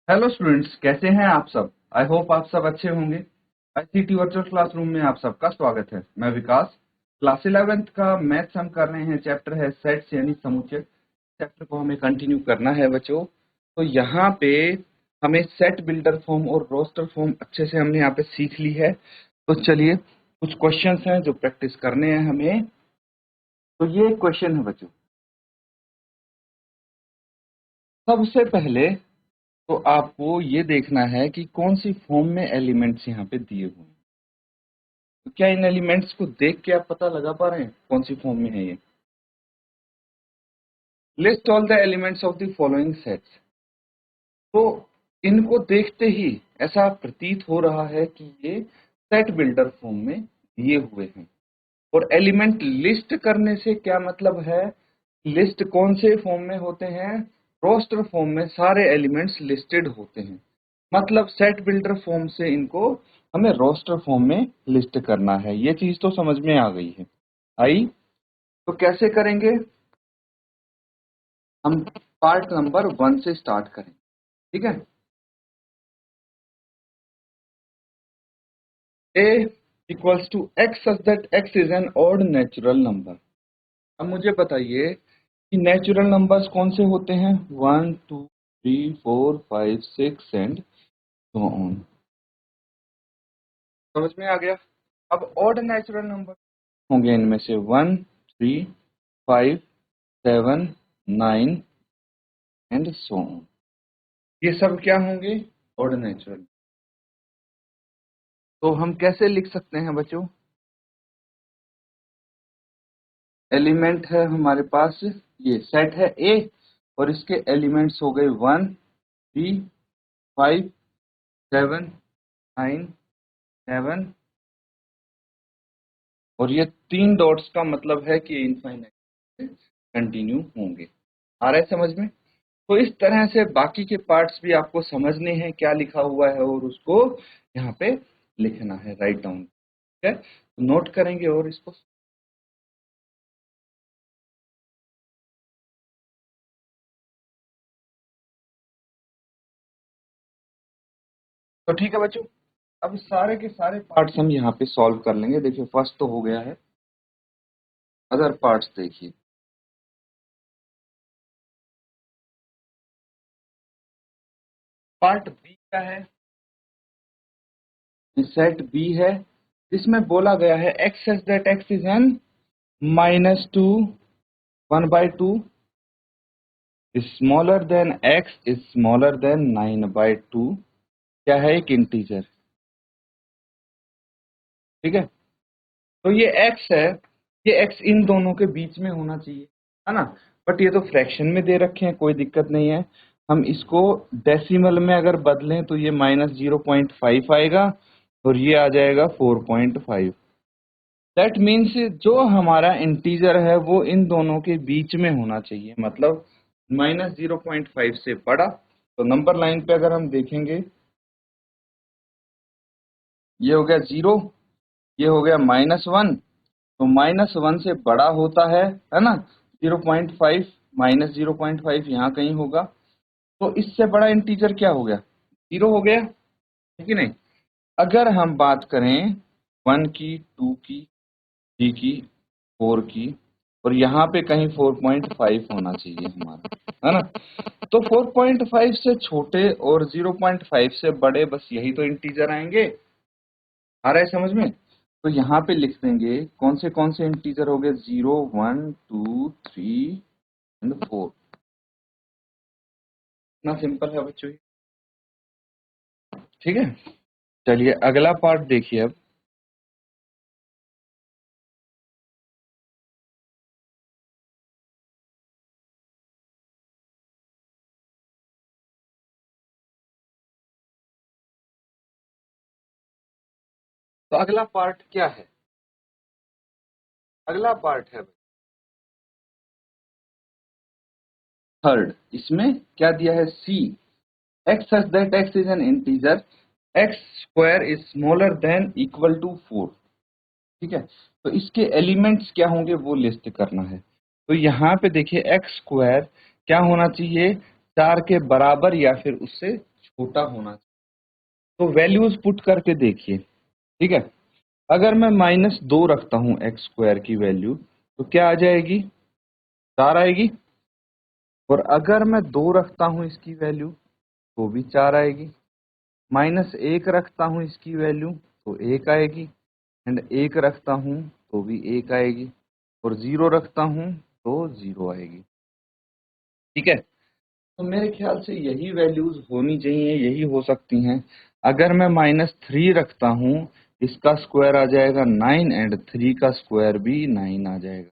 Hello students, कैसे हैं आप सब। आई होप आप सब अच्छे होंगे। आईसीटी वर्चुअल क्लासरूम में आप सबका स्वागत है। मैं विकास। क्लास 11th का मैथ्स हम कर रहे हैं। चैप्टर है सेट्स यानी समुच्चय। चैप्टर को हमें कंटिन्यू करना है बच्चों। तो यहाँ पे हमें सेट बिल्डर फॉर्म और रोस्टर फॉर्म अच्छे से हमने यहाँ पे सीख ली है। तो चलिए कुछ क्वेश्चंस हैं जो प्रैक्टिस करने हैं हमें। तो ये क्वेश्चन है बच्चों। सबसे पहले तो आपको ये देखना है कि कौन सी फॉर्म में एलिमेंट्स यहाँ पे दिए हुए हैं। तो क्या इन एलिमेंट्स को देख के आप पता लगा पा रहे हैं कौन सी फॉर्म में है ये। List all the elements of the following sets. तो इनको देखते ही ऐसा प्रतीत हो रहा है कि ये सेट बिल्डर फॉर्म में दिए हुए हैं। और एलिमेंट लिस्ट करने से क्या मतलब है। लिस्ट कौन से फॉर्म में होते हैं। रोस्टर फॉर्म में सारे एलिमेंट्स लिस्टेड होते हैं। मतलब सेट बिल्डर फॉर्म से इनको हमें रोस्टर फॉर्म में लिस्ट करना है। ये चीज तो समझ में आ गई है। आई। तो कैसे करेंगे। हम पार्ट नंबर 1 से स्टार्ट करें। ठीक है। a equals to x such that x is an odd natural number. अब मुझे बताइए कि नेचुरल नंबर्स कौन से होते हैं। 1 2 3 4 5 6 एंड सो ऑन। समझ में आ गया। अब ऑड नेचुरल नंबर होंगे इनमें से 1 3 5 7 9 एंड सो ऑन। ये सब क्या होंगे। Odd natural. तो हम कैसे लिख सकते हैं बच्चों। एलिमेंट है हमारे पास। ये सेट है ए और इसके एलिमेंट्स हो गए 1 3 5 7 9 7 और ये 3 डॉट्स का मतलब है कि इनफाइनाइट कंटिन्यू होंगे। आ रहा है समझ में। तो इस तरह से बाकी के पार्ट्स भी आपको समझने हैं क्या लिखा हुआ है और उसको यहाँ पे लिखना है, राइट डाउन। ठीक है, तो नोट करेंगे और इसको। तो ठीक है बच्चों। अब सारे के सारे पार्ट्स हम यहाँ पे सॉल्व कर लेंगे। देखिए फर्स्ट तो हो गया है। अदर पार्ट्स देखिए। पार्ट बी क्या है। सेट बी है जिसमें बोला गया है x such that X is N -2 1/2 smaller than x is smaller then 9/2। क्या है एक इंटीजर। ठीक है। तो ये एक्स है। ये एक्स इन दोनों के बीच में होना चाहिए, है ना। बट ये तो फ्रैक्शन में दे रखे हैं, कोई दिक्कत नहीं है। हम इसको डेसिमल में अगर बदलें तो ये -0.5 आएगा और ये आ जाएगा 4.5। दैट मीन्स जो हमारा इंटीजर है वो इन दोनों के बीच में होना चाहिए, मतलब -0.5 से बड़ा। तो नंबर लाइन पे अगर हम देखेंगे ये हो गया 0, ये हो गया -1। तो -1 से बड़ा होता है ना। 0.5 -0.5 यहाँ कहीं होगा। तो इससे बड़ा इंटीजर क्या हो गया, 0 हो गया, है कि नहीं। अगर हम बात करें 1 की, 2 की, 3 की, 4 की, और यहाँ पे कहीं 4.5 होना चाहिए हमारा, है ना। तो 4.5 से छोटे और 0.5 से बड़े बस यही तो इंटीजर आएंगे। आ रहा है समझ में। तो यहाँ पे लिख देंगे कौन से इंटीजर हो गए। 0 1 2 3 एंड 4। इतना सिंपल है बच्चों ये। ठीक है। चलिए अगला पार्ट देखिए अब। तो अगला पार्ट क्या है। अगला पार्ट है थर्ड। इसमें क्या दिया है, C X such that X is an integer X square is smaller than equal to 4। ठीक है। तो इसके एलिमेंट्स क्या होंगे वो लिस्ट करना है। तो यहाँ पे देखिए एक्स स्क्वायर क्या होना चाहिए, 4 के बराबर या फिर उससे छोटा होना चाहिए। तो वैल्यूज पुट करके देखिए, ठीक है। अगर मैं -2 रखता हूँ एक्स स्क्वायर की वैल्यू, तो क्या आ जाएगी? 4 आएगी। और अगर मैं 2 रखता हूँ इसकी वैल्यू, तो भी 4 आएगी। -1 रखता हूँ इसकी वैल्यू, तो 1 आएगी। एंड 1 रखता हूँ तो भी 1 आएगी। और 0 रखता हूँ तो 0 आएगी। ठीक है। तो मेरे ख्याल से यही वैल्यूज होनी चाहिए, यही हो सकती हैं। अगर मैं -3 रखता हूँ, इसका स्क्वायर आ जाएगा 9 एंड 3 का स्क्वायर भी 9 आ जाएगा।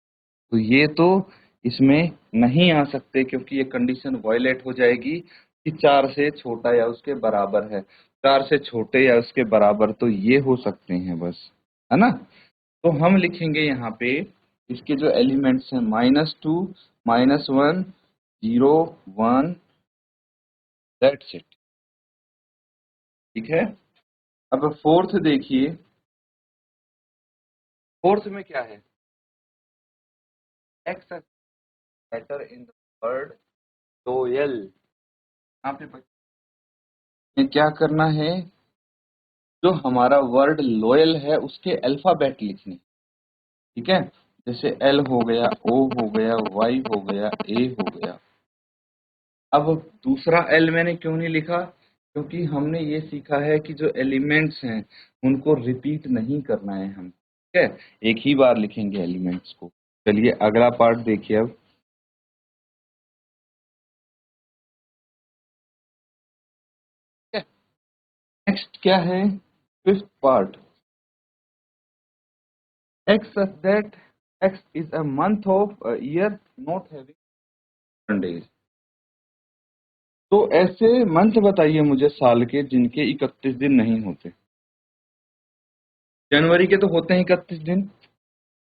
तो ये तो इसमें नहीं आ सकते, क्योंकि ये कंडीशन वायलेट हो जाएगी कि 4 से छोटा या उसके बराबर है। 4 से छोटे या उसके बराबर तो ये हो सकते हैं बस, है ना। तो हम लिखेंगे यहाँ पे इसके जो एलिमेंट्स हैं -2, -1, 0, 1, दैट्स इट। ठीक है। अब फोर्थ देखिए, फोर्थ में क्या है? X letter in the word loyal. यहाँ पे बच्चे क्या करना है? जो हमारा वर्ड लोयल है उसके अल्फाबेट लिखने। ठीक है। जैसे एल हो गया, ओ हो गया, वाई हो गया, ए हो गया। अब दूसरा एल मैंने क्यों नहीं लिखा? क्योंकि हमने ये सीखा है कि जो एलिमेंट्स हैं उनको रिपीट नहीं करना है हम। ठीक है, एक ही बार लिखेंगे एलिमेंट्स को। चलिए अगला पार्ट देखिए अब। नेक्स्ट क्या है? Fifth part. X that X is a month of year not having days. तो ऐसे मंथ बताइए मुझे साल के जिनके 31 दिन नहीं होते। जनवरी के तो होते हैं 31 दिन,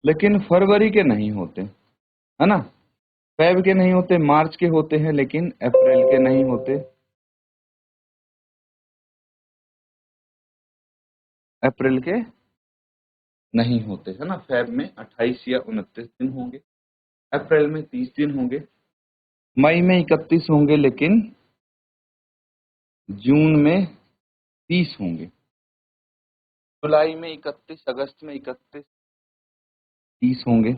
लेकिन फरवरी के नहीं होते, है ना। फेब के नहीं होते, मार्च के होते हैं, लेकिन अप्रैल के नहीं होते। अप्रैल के नहीं होते, है ना। फेब में 28 या 29 दिन होंगे, अप्रैल में 30 दिन होंगे, मई में 31 होंगे, लेकिन जून में 30 होंगे, जुलाई में 31, अगस्त में 31, 30 होंगे,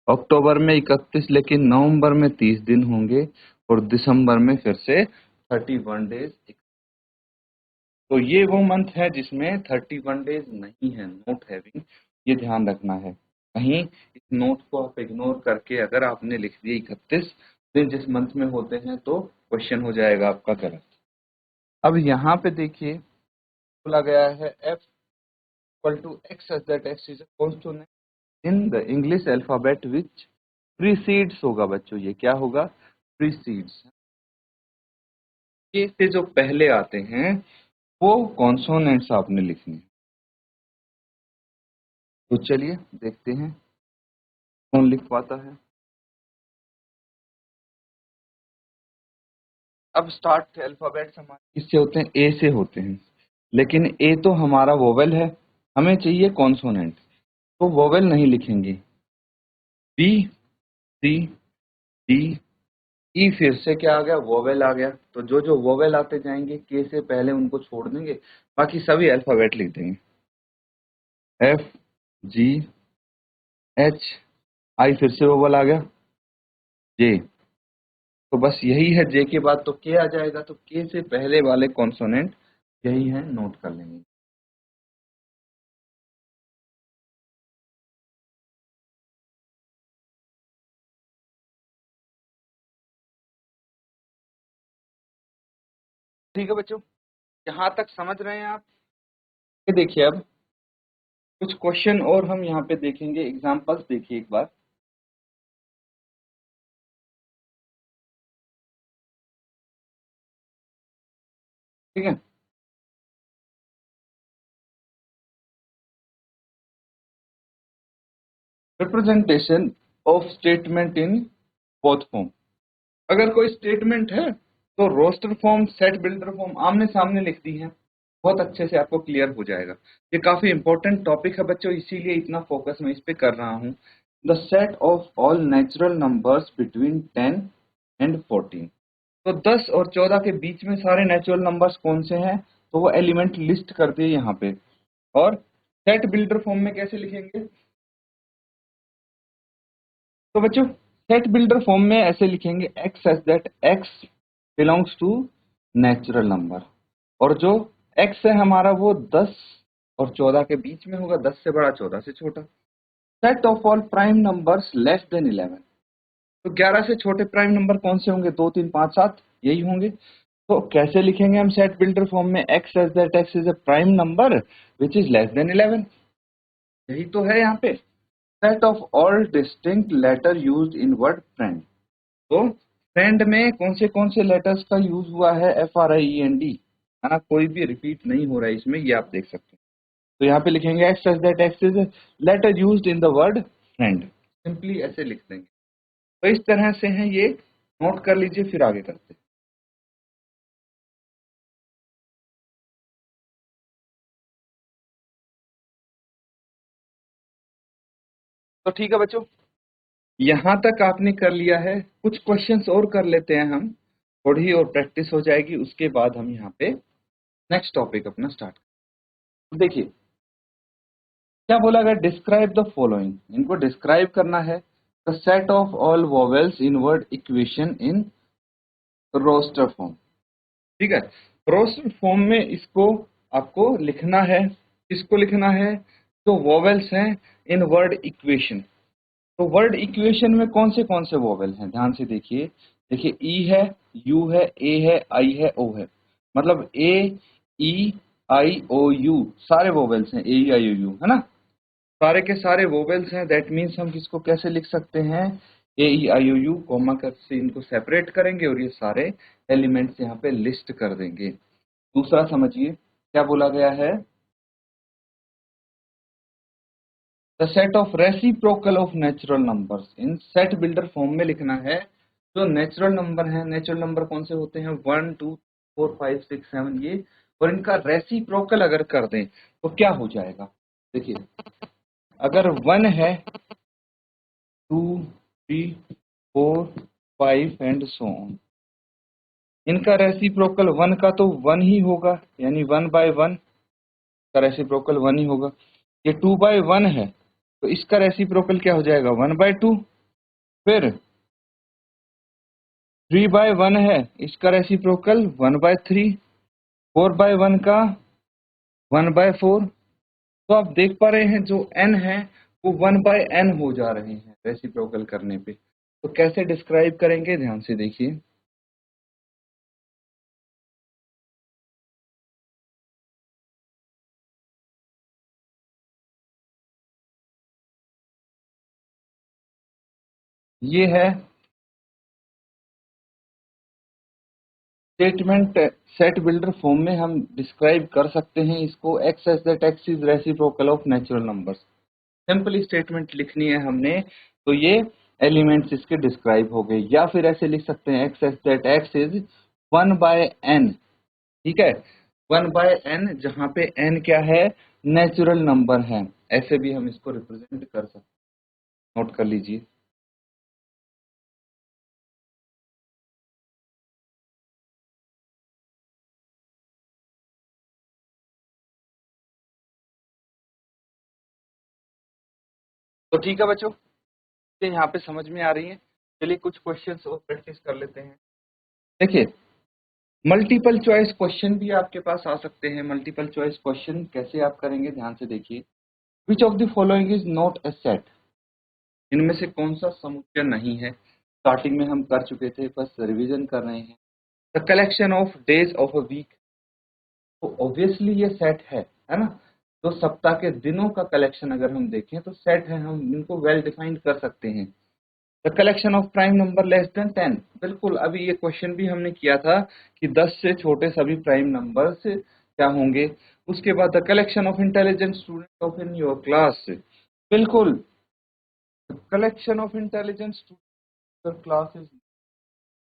अक्टूबर में 31, लेकिन नवंबर में 30 दिन होंगे, और दिसंबर में फिर से 31 डेज। तो ये वो मंथ है जिसमें 31 डेज नहीं है, नोट हैविंग। ये ध्यान रखना है। कहीं इस नोट को आप इग्नोर करके अगर आपने लिख दिया 31 दिन जिस मंथ में होते हैं, तो क्वेश्चन हो जाएगा आपका गलत। अब यहाँ पे देखिए बोला गया है f equal to X as that X is constant in the English alphabet which precedes होगा। बच्चों ये क्या होगा? प्रीसीड्स। ये से जो पहले आते हैं वो कॉन्सोनेंट्स आपने लिखने हैं। तो चलिए देखते हैं कौन लिख पाता है। अब स्टार्ट अल्फाबेट्स हमारे किससे होते हैं? ए से होते हैं, लेकिन ए तो हमारा वोवेल है, हमें चाहिए कॉन्सोनेंट, तो वोवेल नहीं लिखेंगे। बी, सी, डी, ई, फिर से क्या आ गया? वोवेल आ गया। तो जो जो वोवेल आते जाएंगे के से पहले उनको छोड़ देंगे, बाकी सभी अल्फाबेट लिख देंगे। एफ, जी, एच, आई, फिर से वोवेल आ गया, जे। तो बस यही है, जे के बाद तो के आ जाएगा, तो के से पहले वाले कॉन्सोनेंट यही है, नोट कर लेंगे। ठीक है बच्चों, यहाँ तक समझ रहे हैं आप? ये देखिए अब कुछ क्वेश्चन और हम यहाँ पे देखेंगे, एग्जांपल्स देखिए एक बार। ठीक है। Representation of statement in both form. अगर कोई स्टेटमेंट है तो roster form, set builder form आमने सामने लिख दी है, बहुत अच्छे से आपको क्लियर हो जाएगा। ये काफी इंपॉर्टेंट टॉपिक है बच्चों, इसीलिए इतना फोकस मैं इस पे कर रहा हूँ। The set of all natural numbers between 10 and 14। तो 10 और 14 के बीच में सारे नेचुरल नंबर्स कौन से हैं, तो वो एलिमेंट लिस्ट कर दिए यहाँ पे। और सेट बिल्डर फॉर्म में कैसे लिखेंगे, तो बच्चों सेट बिल्डर फॉर्म में ऐसे लिखेंगे x such that x belongs to natural number, और जो x है हमारा वो 10 और 14 के बीच में होगा, 10 से बड़ा 14 से छोटा। Set of all prime numbers less than 11, तो 11 से छोटे प्राइम नंबर कौन से होंगे, 2 3 5 7 यही होंगे। तो कैसे लिखेंगे हम सेट बिल्डर फॉर्म में, x such that x is a prime number which is less than 11, यही तो है यहाँ पे। Set of all distinct letter used in word friend, तो फ्रेंड में कौन से लेटर्स का यूज हुआ है, FRIEND, है ना, कोई भी रिपीट नहीं हो रहा है इसमें, ये आप देख सकते हैं। तो यहाँ पे लिखेंगे X such that X is letter used in the word friend, simply ऐसे लिख देंगे। तो इस तरह से है ये, नोट कर लीजिए, फिर आगे करते हैं। तो ठीक है बच्चों, यहाँ तक आपने कर लिया है, कुछ क्वेश्चंस और कर लेते हैं हम, थोड़ी और प्रैक्टिस हो जाएगी, उसके बाद हम यहाँ पे नेक्स्ट टॉपिक अपना स्टार्ट। देखिए क्या बोला गया, डिस्क्राइब द फॉलोइंग, इनको डिस्क्राइब करना है। The set of all vowels in word equation in roster form, ठीक है। रोस्टर फॉर्म में इसको आपको लिखना है, किसको लिखना है, जो वोवेल्स हैं इन वर्ड इक्वेशन। तो वर्ड इक्वेशन में कौन से वोवेल हैं, ध्यान से देखिए। देखिए ई है, यू है, ए है, आई है, ओ है, मतलब ए ई आई ओ यू सारे वोवेल्स हैं, ए ई आई ओ यू, है ना, सारे के सारे वोवेल्स हैं। दैट मीन्स हम किसको कैसे लिख सकते हैं, ए ई आई ओ यू कॉमा कर से इनको सेपरेट करेंगे और ये सारे एलिमेंट्स यहाँ पे लिस्ट कर देंगे। दूसरा समझिए क्या बोला गया है, the set of reciprocal of natural numbers in set builder form में लिखना है। जो नेचुरल नंबर है, नेचुरल नंबर कौन से होते हैं, 1 2 4 5 6 7 ये, और इनका रेसिप्रोकल अगर कर दें तो क्या हो जाएगा। देखिए अगर 1 है, 2 3 4 5 एंड सो ऑन, इनका रेसिप्रोकल 1 का तो 1 ही होगा, यानी 1/1 का रेसिप्रोकल 1 ही होगा। ये 2/1 है, तो इसका रेसिप्रोकल क्या हो जाएगा, 1/2। फिर 3/1 है, इसका रेसिप्रोकल 1/3। 4/1 का 1/4। तो आप देख पा रहे हैं जो n है वो 1/n हो जा रहे हैं रेसिप्रोकल करने पे। तो कैसे डिस्क्राइब करेंगे, ध्यान से देखिए। ये है स्टेटमेंट, सेट बिल्डर फॉर्म में हम डिस्क्राइब कर सकते हैं इसको, X as that X is reciprocal of natural numbers. Simply statement लिखनी है हमने, तो ये एलिमेंट्स इसके डिस्क्राइब हो गए। या फिर ऐसे लिख सकते हैं X as that X is 1/n, ठीक है, 1/n, जहाँ पे n क्या है, नेचुरल नंबर है, ऐसे भी हम इसको रिप्रेजेंट कर सकते हैं, नोट कर लीजिए। तो ठीक है बच्चों, ये यहाँ पे समझ में आ रही है। चलिए कुछ क्वेश्चंस और प्रैक्टिस कर लेते हैं। देखिए मल्टीपल चॉइस क्वेश्चन भी आपके पास आ सकते हैं। मल्टीपल चॉइस क्वेश्चन कैसे आप करेंगे, ध्यान से देखिए। Which of the following is not a set, इनमें से कौन सा समुच्चय नहीं है। स्टार्टिंग में हम कर चुके थे, बस रिवीजन कर रहे हैं। The collection of days of a week, तो ऑब्वियसली ये सेट है ना। तो सप्ताह के दिनों का कलेक्शन अगर हम देखें तो सेट है, हम इनको वेल डिफाइंड कर सकते हैं। The collection of prime number less than 10, बिल्कुल अभी ये क्वेश्चन भी हमने किया था कि 10 से छोटे सभी प्राइम नंबर्स क्या होंगे। उसके बाद the collection of intelligent student of in your class, बिल्कुल collection of intelligent student class is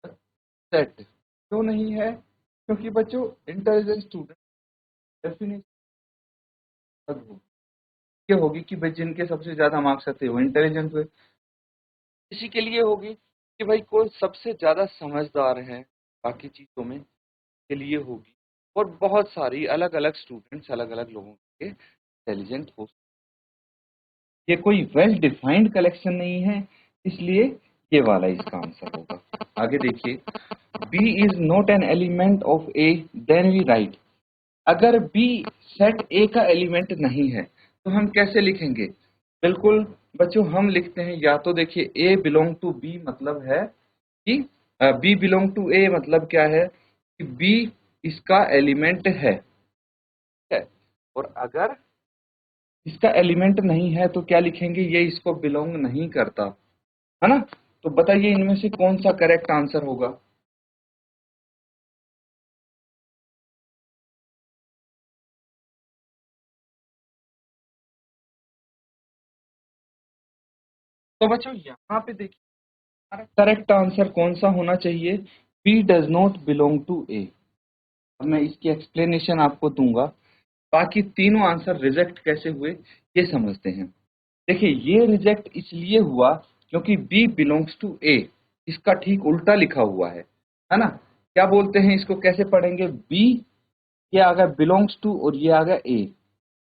set, क्यों नहीं है, क्योंकि बच्चों इंटेलिजेंट स्टूडेंट डेफिनेशन ये होगी कि भाई जिनके सबसे ज्यादा मार्क्स आते हैं वो इंटेलिजेंट हुए। इसी के लिए होगी कि भाई कोई सबसे ज्यादा समझदार है, बाकी चीज़ों में के लिए होगी। और बहुत सारी अलग अलग स्टूडेंट्स अलग अलग लोगों के इंटेलिजेंट हो। ये कोई वेल डिफाइंड कलेक्शन नहीं है, इसलिए ये वाला इसका आंसर होगा। आगे देखिए, B is not an element of A, then we write. अगर बी सेट ए का एलिमेंट नहीं है तो हम कैसे लिखेंगे? बिल्कुल बच्चों, हम लिखते हैं या तो देखिए ए बिलोंग टू बी, मतलब है कि बी बिलोंग टू ए मतलब क्या है कि बी इसका एलिमेंट है, ठीक है? और अगर इसका एलिमेंट नहीं है तो क्या लिखेंगे? ये इसको बिलोंग नहीं करता, है ना? तो बताइए इनमें से कौन सा करेक्ट आंसर होगा? तो बच्चों यहाँ पे देखिए, हमारा करेक्ट आंसर कौन सा होना चाहिए? B does not belong to A. अब मैं इसकी एक्सप्लेनेशन आपको दूंगा। बाकी तीनों आंसर रिजेक्ट कैसे हुए ये समझते हैं। देखिए, ये रिजेक्ट इसलिए हुआ क्योंकि बी बिलोंग्स टू ए, इसका ठीक उल्टा लिखा हुआ है ना? क्या बोलते हैं इसको, कैसे पढ़ेंगे? बी, ये आ गया बिलोंग्स टू और ये आ गया ए।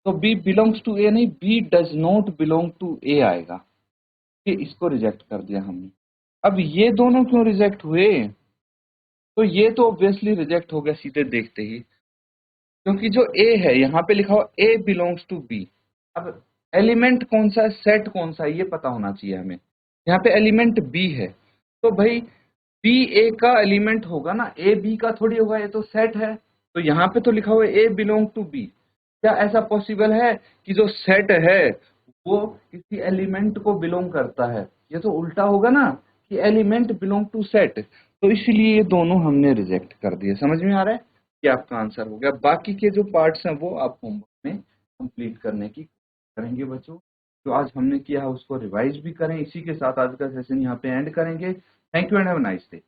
तो बी बिलोंग्स टू ए नहीं, B does not belong to A आएगा। ये इसको रिजेक्ट कर दिया हमने। अब ये दोनों क्यों रिजेक्ट हुए? तो ये तो ऑब्वियसली रिजेक्ट हो गया सीधे देखते ही, क्योंकि जो ए है यहाँ पे लिखा हुआ ए बिलोंग्स टू बी। अब एलिमेंट कौन सा है, सेट कौन सा है, ये पता होना चाहिए हमें। यहाँ पे एलिमेंट बी है, तो भाई बी ए का एलिमेंट होगा ना, ए बी का थोड़ी होगा, ये तो सेट है। तो यहाँ पे तो लिखा हुआ है ए बिलोंग टू बी। क्या ऐसा पॉसिबल है कि जो सेट है वो किसी एलिमेंट को बिलोंग करता है? ये तो उल्टा होगा ना कि एलिमेंट बिलोंग टू सेट। तो इसलिए ये दोनों हमने रिजेक्ट कर दिए। समझ में आ रहा है? ये आपका आंसर हो गया। बाकी के जो पार्ट्स हैं वो आप होमवर्क में कंप्लीट करने की करेंगे बच्चों। जो आज हमने किया है उसको रिवाइज भी करें। इसी के साथ आज का सेशन यहाँ पे एंड करेंगे। Thank you and have a nice day.